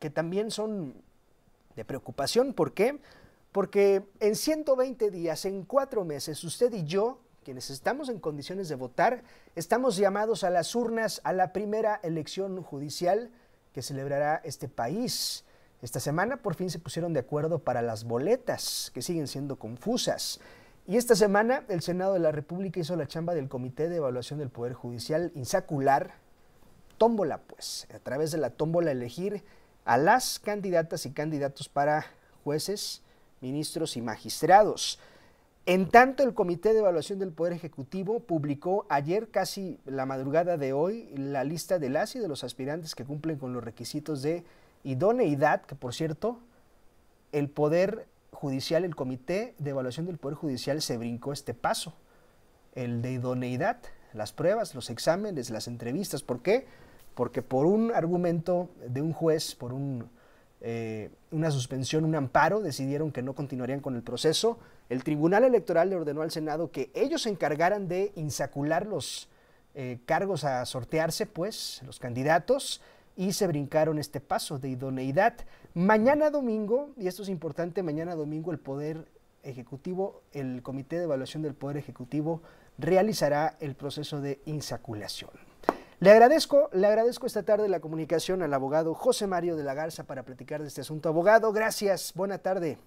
que también son de preocupación. ¿Por qué? Porque en 120 días, en 4 meses, usted y yo, quienes estamos en condiciones de votar, estamos llamados a las urnas a la primera elección judicial que celebrará este país. Esta semana por fin se pusieron de acuerdo para las boletas, que siguen siendo confusas. Y esta semana el Senado de la República hizo la chamba del Comité de Evaluación del Poder Judicial, insacular, tómbola pues, a través de la tómbola elegir a las candidatas y candidatos para jueces, ministros y magistrados. En tanto, el Comité de Evaluación del Poder Ejecutivo publicó ayer, casi la madrugada de hoy, la lista de las y de los aspirantes que cumplen con los requisitos de idoneidad, que por cierto, el Poder Judicial, el Comité de Evaluación del Poder Judicial se brincó este paso, el de idoneidad, las pruebas, los exámenes, las entrevistas. ¿Por qué? Porque por un argumento de un juez, por una suspensión, un amparo, decidieron que no continuarían con el proceso. El Tribunal Electoral le ordenó al Senado que ellos se encargaran de insacular los cargos a sortearse, pues, los candidatos, y se brincaron este paso de idoneidad. Mañana domingo, y esto es importante, mañana domingo el Poder Ejecutivo, el Comité de Evaluación del Poder Ejecutivo realizará el proceso de insaculación. Le agradezco esta tarde la comunicación al abogado José Mario de la Garza para platicar de este asunto. Abogado, gracias, buena tarde.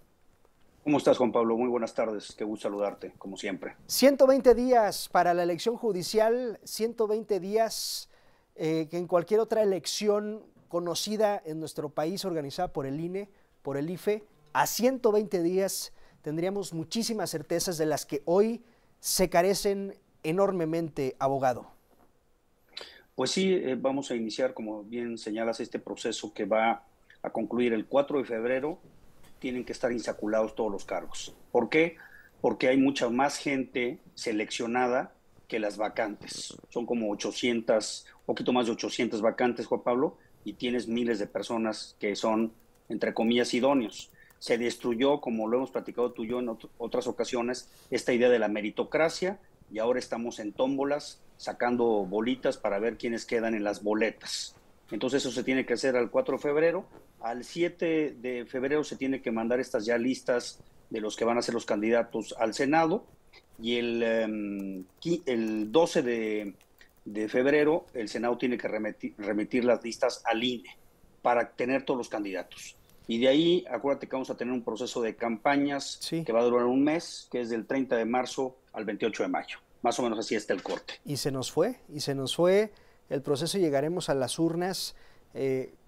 ¿Cómo estás, Juan Pablo? Muy buenas tardes, qué gusto saludarte, como siempre. 120 días para la elección judicial, 120 días que en cualquier otra elección conocida en nuestro país, organizada por el INE, por el IFE, a 120 días tendríamos muchísimas certezas de las que hoy se carecen enormemente, abogado. Pues sí, vamos a iniciar, como bien señalas, este proceso que va a concluir el 4 de febrero. Tienen que estar insaculados todos los cargos. ¿Por qué? Porque hay mucha más gente seleccionada que las vacantes. Son como 800, un poquito más de 800 vacantes, Juan Pablo, y tienes miles de personas que son, entre comillas, idóneos. Se destruyó, como lo hemos platicado tú y yo en otras ocasiones, esta idea de la meritocracia, y ahora estamos en tómbolas, sacando bolitas para ver quiénes quedan en las boletas. Entonces eso se tiene que hacer al 4 de febrero. Al 7 de febrero se tiene que mandar estas ya listas de los que van a ser los candidatos al Senado. Y el 12 de febrero el Senado tiene que remitir las listas al INE para tener todos los candidatos. Y de ahí, acuérdate que vamos a tener un proceso de campañas que va a durar un mes, que es del 30 de marzo al 28 de mayo. Más o menos así está el corte. Y se nos fue el proceso. Llegaremos a las urnas,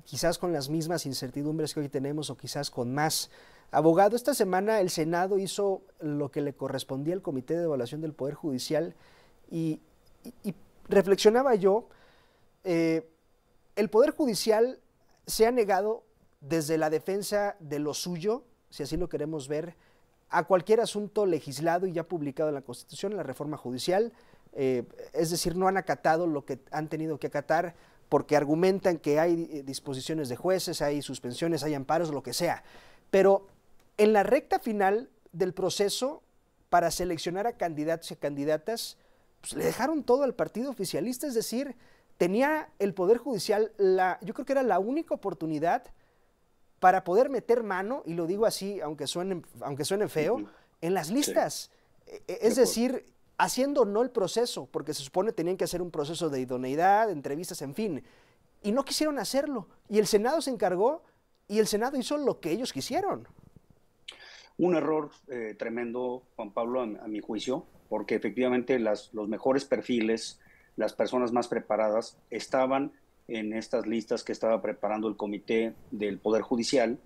quizás con las mismas incertidumbres que hoy tenemos o quizás con más. Abogado, esta semana el Senado hizo lo que le correspondía al Comité de Evaluación del Poder Judicial y reflexionaba yo, el Poder Judicial se ha negado desde la defensa de lo suyo, si así lo queremos ver, a cualquier asunto legislado y ya publicado en la Constitución, en la reforma judicial, es decir, no han acatado lo que han tenido que acatar porque argumentan que hay disposiciones de jueces, hay suspensiones, hay amparos, lo que sea. Pero en la recta final del proceso para seleccionar a candidatos y candidatas, pues le dejaron todo al partido oficialista, es decir, tenía el Poder Judicial, yo creo que era la única oportunidad para poder meter mano, y lo digo así, aunque suene feo, en las listas. Sí. Es decir, haciendo no el proceso, porque se supone tenían que hacer un proceso de idoneidad, entrevistas, en fin, y no quisieron hacerlo. Y el Senado se encargó, y el Senado hizo lo que ellos quisieron. Un error tremendo, Juan Pablo, a mi juicio, porque efectivamente los mejores perfiles, las personas más preparadas, estaban en estas listas que estaba preparando el Comité del Poder Judicial,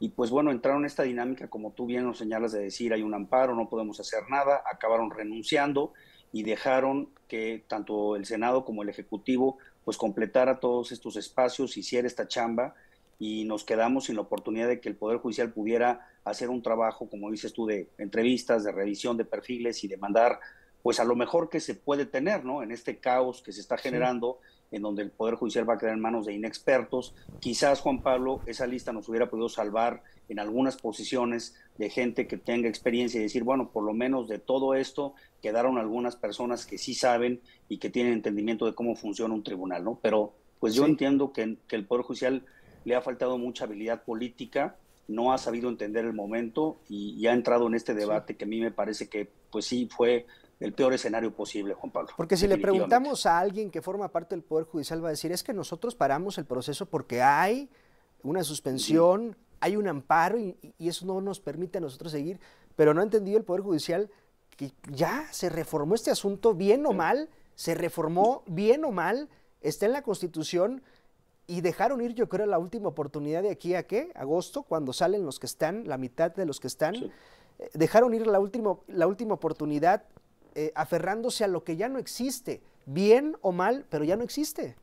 y pues bueno, entraron en esta dinámica, como tú bien nos señalas, de decir hay un amparo, no podemos hacer nada, acabaron renunciando y dejaron que tanto el Senado como el Ejecutivo pues completara todos estos espacios, hiciera esta chamba, y nos quedamos sin la oportunidad de que el Poder Judicial pudiera hacer un trabajo, como dices tú, de entrevistas, de revisión de perfiles y de mandar pues a lo mejor que se puede tener, ¿no? En este caos que se está generando, sí, en donde el Poder Judicial va a quedar en manos de inexpertos. Quizás, Juan Pablo, esa lista nos hubiera podido salvar en algunas posiciones de gente que tenga experiencia y decir, bueno, por lo menos de todo esto quedaron algunas personas que sí saben y que tienen entendimiento de cómo funciona un tribunal, ¿no? Pero pues yo entiendo que el Poder Judicial le ha faltado mucha habilidad política, no ha sabido entender el momento y ha entrado en este debate que a mí me parece que, pues sí, fue el peor escenario posible, Juan Pablo. Porque si le preguntamos a alguien que forma parte del Poder Judicial, va a decir, es que nosotros paramos el proceso porque hay una suspensión, hay un amparo y eso no nos permite a nosotros seguir, pero no ha entendido el Poder Judicial que ya se reformó este asunto bien o mal, se reformó bien o mal, está en la Constitución y dejaron ir, yo creo, la última oportunidad de aquí a ¿qué? Agosto, cuando salen los que están, la mitad de los que están, dejaron ir la última oportunidad aferrándose a lo que ya no existe, bien o mal, pero ya no existe.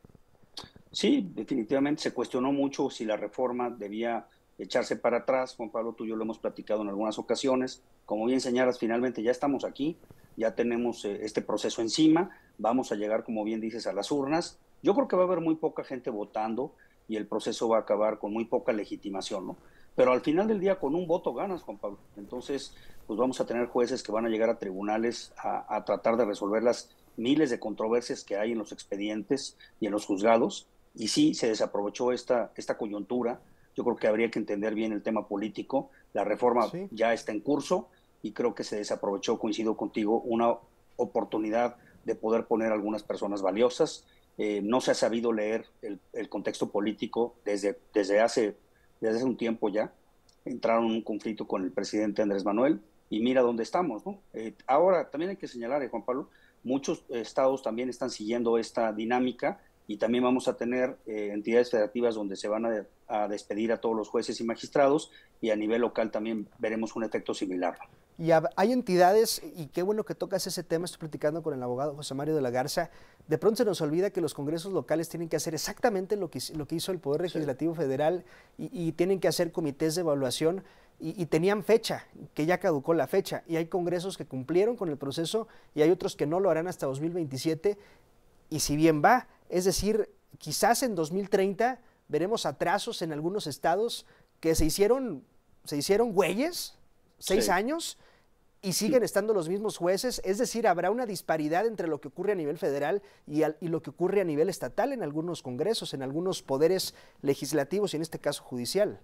Sí, definitivamente se cuestionó mucho si la reforma debía echarse para atrás. Juan Pablo, tú y yo lo hemos platicado en algunas ocasiones. Como bien señalas, finalmente ya estamos aquí, ya tenemos este proceso encima, vamos a llegar, como bien dices, a las urnas. Yo creo que va a haber muy poca gente votando y el proceso va a acabar con muy poca legitimación, ¿no? Pero al final del día, con un voto ganas, Juan Pablo. Entonces, pues vamos a tener jueces que van a llegar a tribunales a tratar de resolver las miles de controversias que hay en los expedientes y en los juzgados. Y sí, se desaprovechó esta coyuntura. Yo creo que habría que entender bien el tema político. La reforma ya está en curso y creo que se desaprovechó, coincido contigo, una oportunidad de poder poner a algunas personas valiosas. No se ha sabido leer el contexto político desde hace un tiempo ya. Entraron en un conflicto con el presidente Andrés Manuel y mira dónde estamos, ¿no? Ahora, también hay que señalar, Juan Pablo, muchos estados también están siguiendo esta dinámica y también vamos a tener entidades federativas donde se van a despedir a todos los jueces y magistrados y a nivel local también veremos un efecto similar. Y hay entidades, y qué bueno que tocas ese tema, estoy platicando con el abogado José Mario de la Garza, de pronto se nos olvida que los congresos locales tienen que hacer exactamente lo que hizo el Poder Legislativo Federal y tienen que hacer comités de evaluación y tenían fecha, que ya caducó la fecha, y hay congresos que cumplieron con el proceso y hay otros que no lo harán hasta 2027, y si bien va, es decir, quizás en 2030 veremos atrasos en algunos estados que se hicieron güeyes, 6 años, y siguen estando los mismos jueces, es decir, habrá una disparidad entre lo que ocurre a nivel federal y lo que ocurre a nivel estatal en algunos congresos, en algunos poderes legislativos y en este caso judicial.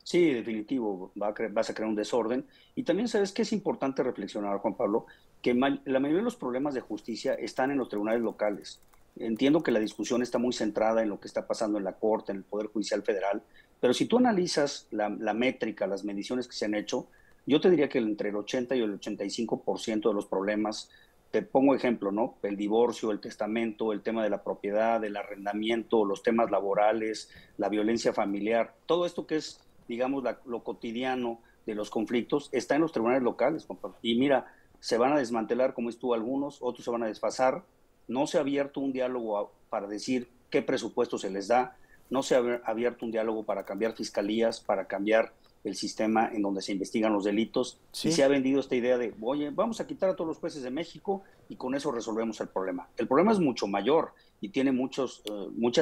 Sí, definitivo, vas a crear un desorden. Y también sabes que es importante reflexionar, Juan Pablo, que la mayoría de los problemas de justicia están en los tribunales locales. Entiendo que la discusión está muy centrada en lo que está pasando en la Corte, en el Poder Judicial Federal, pero si tú analizas la métrica, las mediciones que se han hecho, yo te diría que entre el 80 y el 85% de los problemas, te pongo ejemplo, ¿no? El divorcio, el testamento, el tema de la propiedad, el arrendamiento, los temas laborales, la violencia familiar, todo esto que es, digamos, lo cotidiano de los conflictos, está en los tribunales locales, Juan Pablo. Y mira, se van a desmantelar, como es tú, algunos, otros se van a desfasar. No se ha abierto un diálogo para decir qué presupuesto se les da, no se ha abierto un diálogo para cambiar fiscalías, para cambiar el sistema en donde se investigan los delitos, y se ha vendido esta idea de, oye, vamos a quitar a todos los jueces de México y con eso resolvemos el problema. El problema es mucho mayor y tiene muchas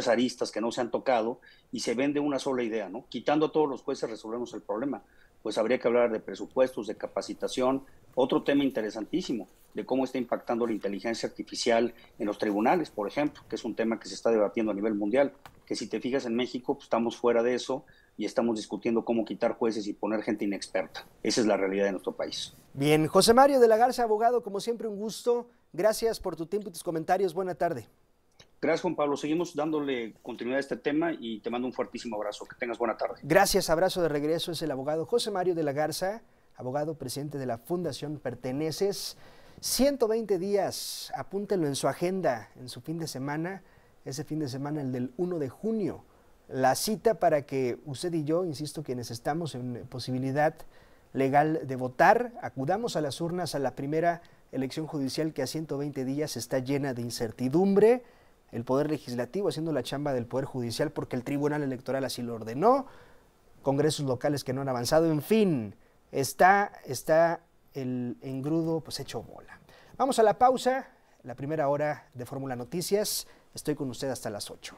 aristas que no se han tocado y se vende una sola idea, ¿no? Quitando a todos los jueces resolvemos el problema. Pues habría que hablar de presupuestos, de capacitación, otro tema interesantísimo, de cómo está impactando la inteligencia artificial en los tribunales, por ejemplo, que es un tema que se está debatiendo a nivel mundial, que si te fijas en México, pues estamos fuera de eso y estamos discutiendo cómo quitar jueces y poner gente inexperta. Esa es la realidad de nuestro país. Bien, José Mario de la Garza, abogado, como siempre un gusto. Gracias por tu tiempo y tus comentarios. Buena tarde. Gracias, Juan Pablo. Seguimos dándole continuidad a este tema y te mando un fuertísimo abrazo. Que tengas buena tarde. Gracias, abrazo de regreso. Es el abogado José Mario de la Garza, abogado, presidente de la Fundación Perteneces. 120 días, apúntenlo en su agenda, en su fin de semana, ese fin de semana, el del 1 de junio. La cita para que usted y yo, insisto, quienes estamos en posibilidad legal de votar, acudamos a las urnas a la primera elección judicial que a 120 días está llena de incertidumbre. El Poder Legislativo haciendo la chamba del Poder Judicial porque el Tribunal Electoral así lo ordenó, congresos locales que no han avanzado, en fin, está el engrudo pues hecho bola. Vamos a la pausa, la primera hora de Fórmula Noticias, estoy con usted hasta las 8.